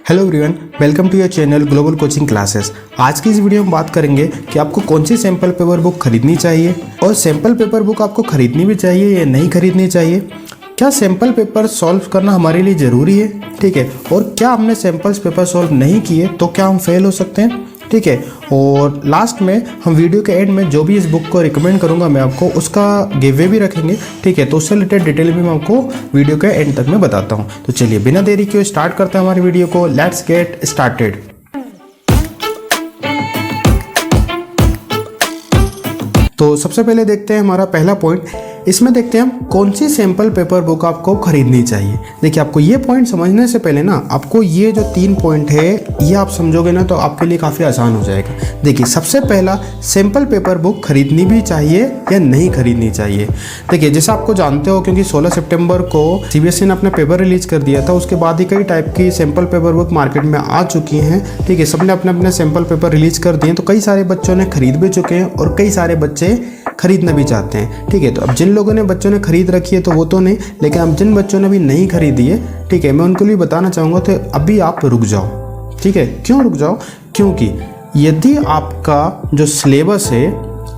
Hello everyone, welcome to your channel global coaching classes. आज की इस वीडियो में बात करेंगे कि आपको कौन सी सैम्पल पेपर बुक खरीदनी चाहिए और सैम्पल पेपर बुक आपको खरीदनी भी चाहिए या नहीं खरीदनी चाहिए। क्या सैम्पल पेपर सॉल्व करना हमारे लिए ज़रूरी है, ठीक है, और क्या हमने सैम्पल्स पेपर सॉल्व नहीं किए तो क्या हम फेल हो सकते हैं, ठीक है। और लास्ट में हम वीडियो के एंड में जो भी इस बुक को रिकमेंड करूंगा मैं आपको उसका गिवअवे भी रखेंगे, ठीक है। तो उससे रिलेटेड डिटेल भी मैं आपको वीडियो के एंड तक में बताता हूं। तो चलिए बिना देरी किए स्टार्ट करते हैं हमारी वीडियो को। Let's get started. तो सबसे पहले देखते हैं हमारा पहला पॉइंट। इसमें देखते हैं हम कौन सी सैम्पल पेपर बुक आपको खरीदनी चाहिए। देखिए, आपको ये पॉइंट समझने से पहले ना आपको ये जो 3 पॉइंट है ये आप समझोगे ना तो आपके लिए काफ़ी आसान हो जाएगा। देखिए, सबसे पहला सैम्पल पेपर बुक खरीदनी भी चाहिए या नहीं खरीदनी चाहिए। देखिए, जैसे आपको जानते हो क्योंकि 16 सितंबर को सीबीएसई ने अपना पेपर रिलीज कर दिया था, उसके बाद ही कई टाइप की सैम्पल पेपर बुक मार्केट में आ चुकी हैं, ठीक है। सबने अपने अपने सैम्पल पेपर रिलीज कर दिए, तो कई सारे बच्चों ने खरीद भी चुके हैं और कई सारे बच्चे खरीदना भी चाहते हैं, ठीक है। तो अब जिन लोगों ने बच्चों ने खरीद रखी है तो वो तो नहीं, लेकिन अब जिन बच्चों ने भी नहीं खरीदी है, ठीक है, मैं उनको लिए बताना चाहूँगा तो अभी आप रुक जाओ, ठीक है। क्यों रुक जाओ? क्योंकि यदि आपका जो सिलेबस है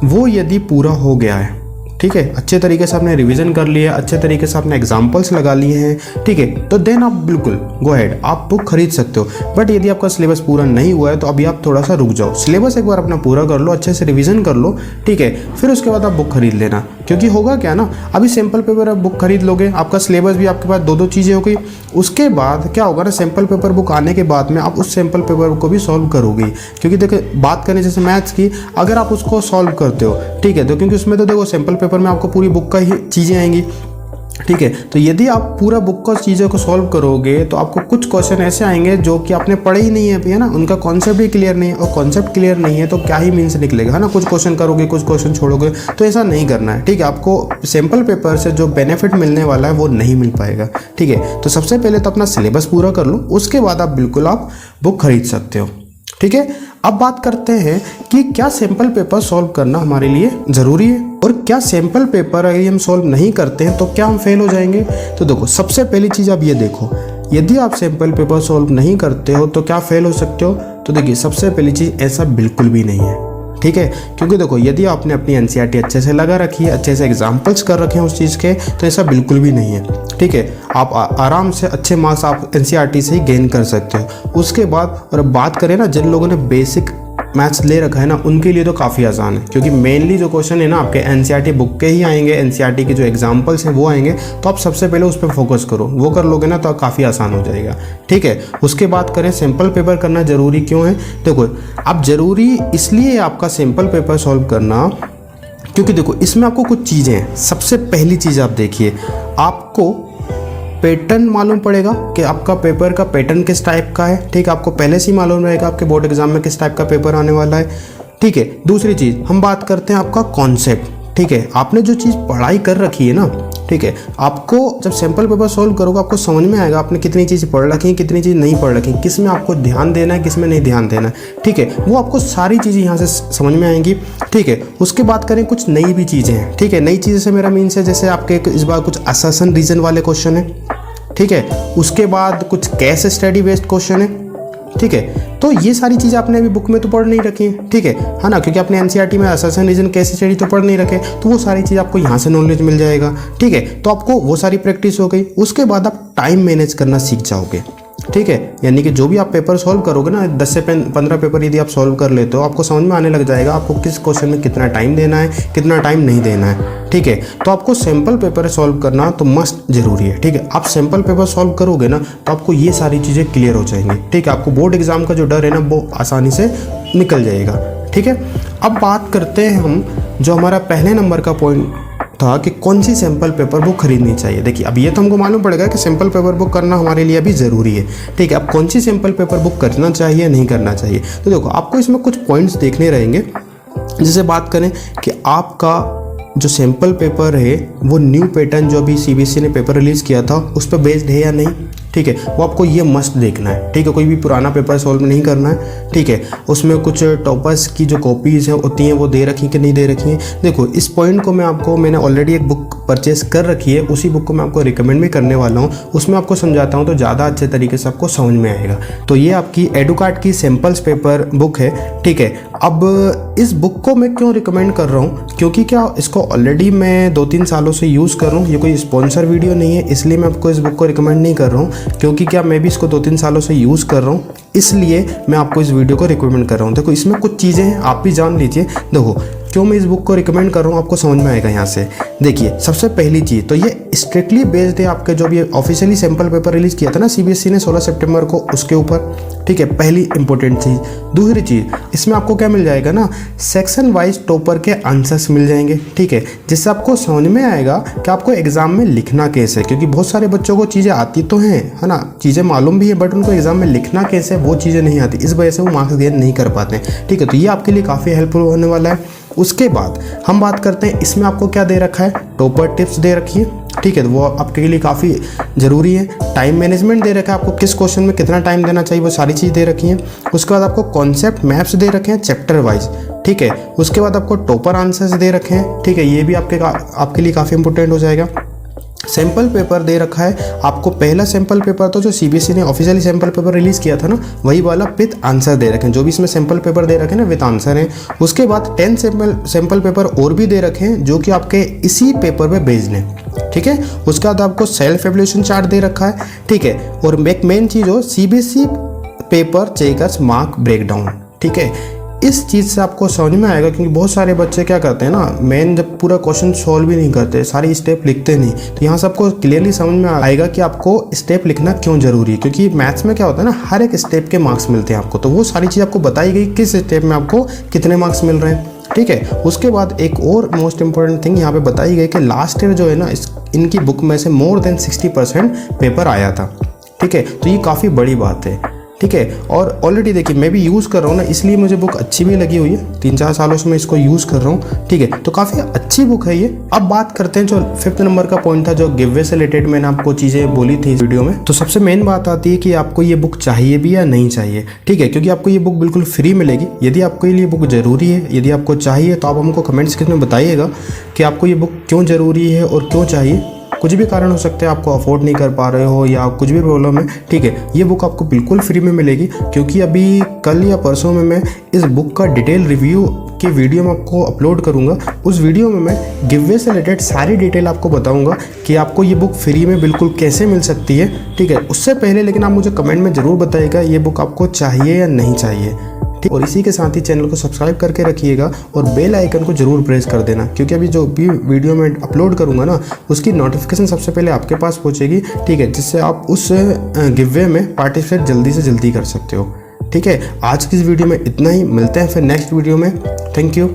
वो यदि पूरा हो गया है, ठीक है, अच्छे तरीके से आपने रिवीजन कर लिया, अच्छे तरीके से आपने एग्जाम्पल्स लगा लिए हैं, ठीक है, तो देन आप बिल्कुल गो अहेड, आप बुक खरीद सकते हो। बट यदि आपका सिलेबस पूरा नहीं हुआ है तो अभी आप थोड़ा सा रुक जाओ, सिलेबस एक बार अपना पूरा कर लो, अच्छे से रिवीजन कर लो, ठीक है, फिर उसके बाद आप बुक खरीद लेना। क्योंकि होगा क्या ना, अभी सैम्पल पेपर आप बुक खरीद लोगे, आपका सिलेबस भी आपके पास दो चीज़ें हो गई। उसके बाद क्या होगा ना, सैम्पल पेपर बुक आने के बाद में आप उस सैम्पल पेपर को भी सॉल्व करोगे। क्योंकि देखो, बात करें जैसे मैथ्स की, अगर आप उसको सॉल्व करते हो, ठीक है, तो क्योंकि उसमें तो देखो सैम्पल पेपर में आपको पूरी बुक का ही चीज़ें आएंगी, ठीक है। तो यदि आप पूरा बुक का चीज़ों को सॉल्व करोगे तो आपको कुछ क्वेश्चन ऐसे आएंगे जो कि आपने पढ़े ही नहीं है अभी, है ना, उनका कॉन्सेप्ट भी क्लियर नहीं है, और कॉन्सेप्ट क्लियर नहीं है तो क्या ही मीन्स निकलेगा, है ना। कुछ क्वेश्चन करोगे, कुछ क्वेश्चन छोड़ोगे, तो ऐसा नहीं करना है, ठीक है। आपको सैम्पल पेपर से जो बेनिफिट मिलने वाला है वो नहीं मिल पाएगा, ठीक है। तो सबसे पहले तो अपना सिलेबस पूरा कर लो, उसके बाद आप बिल्कुल आप बुक खरीद सकते हो, ठीक है। अब बात करते हैं कि क्या सैम्पल पेपर सॉल्व करना हमारे लिए ज़रूरी है और क्या सैम्पल पेपर अगर हम सॉल्व नहीं करते हैं तो क्या हम फेल हो जाएंगे। तो देखो, सबसे पहली चीज़ आप ये देखो, यदि आप सैम्पल पेपर सॉल्व नहीं करते हो तो क्या फेल हो सकते हो। तो देखिए, सबसे पहली चीज़ ऐसा बिल्कुल भी नहीं है, ठीक है। क्योंकि देखो, यदि आपने अपनी एनसीईआरटी अच्छे से लगा रखी है, अच्छे से एग्जाम्पल्स कर रखे हैं उस चीज़ के, तो ऐसा बिल्कुल भी नहीं है, ठीक है। आप आराम से अच्छे मार्क्स आप एनसीईआरटी से ही गेन कर सकते हो। उसके बाद और अब बात करें ना, जिन लोगों ने बेसिक मैथ्स ले रखा है ना, उनके लिए तो काफ़ी आसान है, क्योंकि मेनली जो क्वेश्चन है ना आपके एनसीईआरटी बुक के ही आएंगे, एनसीईआरटी के जो एग्जाम्पल्स हैं वो आएंगे, तो आप सबसे पहले उस पर फोकस करो, वो कर लोगे ना तो काफ़ी आसान हो जाएगा, ठीक है। उसके बाद करें सैम्पल पेपर करना ज़रूरी क्यों है। देखो, अब ज़रूरी इसलिए आपका सैम्पल पेपर सॉल्व करना क्योंकि देखो इसमें आपको कुछ चीज़ें हैं। सबसे पहली चीज़ आप देखिए, आपको पैटर्न मालूम पड़ेगा कि आपका पेपर का पैटर्न किस टाइप का है, ठीक है। आपको पहले से ही मालूम रहेगा आपके बोर्ड एग्जाम में किस टाइप का पेपर आने वाला है, ठीक है। दूसरी चीज़ हम बात करते हैं आपका कॉन्सेप्ट, ठीक है। आपने जो चीज़ पढ़ाई कर रखी है ना, ठीक है, आपको जब सैम्पल पेपर सॉल्व करोगे आपको समझ में आएगा आपने कितनी चीज़ पढ़ रखी है, कितनी चीज़ नहीं पढ़ रखी, किस में आपको ध्यान देना है, किस में नहीं ध्यान देना है, ठीक है। वो आपको सारी चीज़ें यहाँ से समझ में आएंगी, ठीक है। उसके बाद करें कुछ नई भी चीज़ें हैं, ठीक है। नई चीज़ें से मेरा मीन्स है जैसे आपके इस बार कुछ असर्शन रीजन वाले क्वेश्चन है, ठीक है। उसके बाद कुछ केस स्टडी बेस्ड क्वेश्चन है, ठीक है। तो ये सारी चीज़ें आपने अभी बुक में तो पढ़ नहीं रखी है, ठीक है ना, क्योंकि आपने एनसीईआरटी में असर्शन रीजन केस स्टडी तो पढ़ नहीं रखे, तो वो सारी चीज़ आपको यहाँ से नॉलेज मिल जाएगा, ठीक है। तो आपको वो सारी प्रैक्टिस हो गई। उसके बाद आप टाइम मैनेज करना सीख जाओगे, ठीक है। यानी कि जो भी आप पेपर सॉल्व करोगे ना, 10 से 15 पेपर यदि आप सॉल्व कर लेते हो, आपको समझ में आने लग जाएगा आपको किस क्वेश्चन में कितना टाइम देना है, कितना टाइम नहीं देना है, ठीक है। तो आपको सैम्पल पेपर सॉल्व करना तो मस्ट जरूरी है, ठीक है। आप सैम्पल पेपर सॉल्व करोगे ना तो आपको ये सारी चीज़ें क्लियर हो जाएंगी, ठीक है। आपको बोर्ड एग्जाम का जो डर है ना वो आसानी से निकल जाएगा, ठीक है। अब बात करते हैं हम जो हमारा पहले नंबर का पॉइंट था कि कौन सी सैम्पल पेपर बुक खरीदनी चाहिए। देखिए, अब ये तो हमको मालूम पड़ेगा कि सैम्पल पेपर बुक करना हमारे लिए अभी ज़रूरी है, ठीक है। अब कौन सी सैम्पल पेपर बुक करना चाहिए नहीं करना चाहिए, तो देखो आपको इसमें कुछ पॉइंट्स देखने रहेंगे। जैसे बात करें कि आपका जो सैम्पल पेपर है वो न्यू पैटर्न जो अभी सीबीएसई ने पेपर रिलीज़ किया था उस पर बेस्ड है या नहीं, ठीक है, वो आपको ये मस्त देखना है। ठीक है, कोई भी पुराना पेपर सॉल्व नहीं करना है। ठीक है, उसमें कुछ टॉपर्स की जो कॉपीज़ होती हैं वो दे रखी कि नहीं दे रखी हैं। देखो इस पॉइंट को मैंने ऑलरेडी एक बुक परचेस कर रखी है, उसी बुक को मैं आपको रिकमेंड भी करने वाला हूँ। उसमें आपको समझाता हूँ तो ज़्यादा अच्छे तरीके से आपको समझ में आएगा। तो ये आपकी एडुकार्ट की सैम्पल्स पेपर बुक है। ठीक है, अब इस बुक को मैं क्यों रिकमेंड कर रहा हूँ, क्योंकि क्या इसको ऑलरेडी मैं 2-3 सालों से यूज़ कर रहा हूँ। ये कोई स्पॉन्सर वीडियो नहीं है, इसलिए मैं आपको इस बुक को रिकमेंड नहीं कर रहा हूँ, क्योंकि क्या मैं भी इसको 2-3 सालों से यूज़ कर रहा हूँ, इसलिए मैं आपको इस वीडियो को रिकमेंड कर रहा हूँ। देखो इसमें कुछ चीज़ें हैं, आप भी जान लीजिए। देखो क्यों मैं इस बुक को रिकमेंड कर रहा हूँ, आपको समझ में आएगा यहाँ से। देखिए सबसे पहली चीज़ तो ये स्ट्रिक्टली बेस्ड है आपके जो भी ऑफिशियली सैम्पल पेपर रिलीज़ किया था ना सीबीएसई ने 16 सितंबर को, उसके ऊपर। ठीक है, पहली इंपॉर्टेंट चीज़। दूसरी चीज़, इसमें आपको क्या मिल जाएगा ना, सेक्शन वाइज टॉपर के आंसर्स मिल जाएंगे। ठीक है, जिससे आपको समझ में आएगा कि आपको एग्जाम में लिखना कैसे है, क्योंकि बहुत सारे बच्चों को चीज़ें आती तो हैं, है ना, चीज़ें मालूम भी है, बट उनको एग्जाम में लिखना कैसे है वो चीज़ें नहीं आती, इस वजह से वो मार्क्स गेन नहीं कर पाते हैं। ठीक है, तो ये आपके लिए काफ़ी हेल्पफुल होने वाला है। उसके बाद हम बात करते हैं इसमें आपको क्या दे रखा है, टॉपर टिप्स दे रखी है। ठीक है, तो वो आपके लिए काफ़ी ज़रूरी है। टाइम मैनेजमेंट दे रखा है, आपको किस क्वेश्चन में कितना टाइम देना चाहिए वो सारी चीज़ दे रखी है। उसके बाद आपको कॉन्सेप्ट मैप्स दे रखे हैं चैप्टर वाइज। ठीक है, उसके बाद आपको टॉपर आंसर्स दे रखे हैं। ठीक है, ये भी आपके लिए काफ़ी इंपॉर्टेंट हो जाएगा। सैम्पल पेपर दे रखा है आपको, पहला सैम्पल पेपर तो जो सीबीएसई ने ऑफिशियली सैम्पल पेपर रिलीज़ किया था ना, वही वाला विथ आंसर दे रखे हैं। जो भी इसमें सैम्पल पेपर दे रखे हैं ना विथ आंसर हैं। उसके बाद 10 सैम्पल पेपर और भी दे रखे हैं जो कि आपके इसी पेपर पे बेस्ड हैं। ठीक है, उसके बाद आपको सेल्फ एवल्यूशन चार्ट दे रखा है। ठीक है, और एक मेन चीज़ हो CBSE paper checkers mark breakdown. ठीक है, इस चीज़ से आपको समझ में आएगा, क्योंकि बहुत सारे बच्चे क्या करते हैं ना, मेन जब पूरा क्वेश्चन सॉल्व भी नहीं करते, सारी स्टेप लिखते नहीं, तो यहाँ से आपको क्लियरली समझ में आएगा कि आपको स्टेप लिखना क्यों ज़रूरी है। क्योंकि मैथ्स में क्या होता है ना, हर एक स्टेप के मार्क्स मिलते हैं आपको, तो वो सारी चीज़ आपको बताई गई किस स्टेप में आपको कितने मार्क्स मिल रहे हैं। ठीक है, उसके बाद एक और मोस्ट इंपॉर्टेंट थिंग यहाँ पे बताई गई कि लास्ट ईयर जो है ना इनकी बुक में से मोर देन 60% पेपर आया था। ठीक है, तो ये काफ़ी बड़ी बात है। ठीक है, और ऑलरेडी देखिए मैं भी यूज़ कर रहा हूँ ना, इसलिए मुझे बुक अच्छी भी लगी हुई है। 3-4 सालों से मैं इसको यूज़ कर रहा हूँ। ठीक है, तो काफ़ी अच्छी बुक है ये। अब बात करते हैं जो 5th नंबर का पॉइंट था, जो गिववे से रिलेटेड मैंने आपको चीज़ें बोली थी इस वीडियो में। तो सबसे मेन बात आती है कि आपको ये बुक चाहिए भी या नहीं चाहिए। ठीक है, क्योंकि आपको ये बुक बिल्कुल फ्री मिलेगी। यदि आपको ये बुक ज़रूरी है, यदि आपको चाहिए, तो आप हमको कमेंट सेक्शन में बताइएगा कि आपको ये बुक क्यों ज़रूरी है और क्यों चाहिए। कुछ भी कारण हो सकते हैं, आपको अफोर्ड नहीं कर पा रहे हो या कुछ भी प्रॉब्लम है। ठीक है, ये बुक आपको बिल्कुल फ्री में मिलेगी, क्योंकि अभी कल या परसों में मैं इस बुक का डिटेल रिव्यू की वीडियो में आपको अपलोड करूंगा। उस वीडियो में मैं गिववे से रिलेटेड सारी डिटेल आपको बताऊंगा कि आपको ये बुक फ्री में बिल्कुल कैसे मिल सकती है। ठीक है, उससे पहले लेकिन आप मुझे कमेंट में ज़रूर बताइएगा ये बुक आपको चाहिए या नहीं चाहिए। ठीक, और इसी के साथ ही चैनल को सब्सक्राइब करके रखिएगा और बेल आइकन को जरूर प्रेस कर देना, क्योंकि अभी जो भी वीडियो में अपलोड करूंगा ना उसकी नोटिफिकेशन सबसे पहले आपके पास पहुंचेगी। ठीक है, जिससे आप उस गिववे में पार्टिसिपेट जल्दी से जल्दी कर सकते हो। ठीक है, आज की इस वीडियो में इतना ही, मिलते हैं फिर नेक्स्ट वीडियो में। Thank you.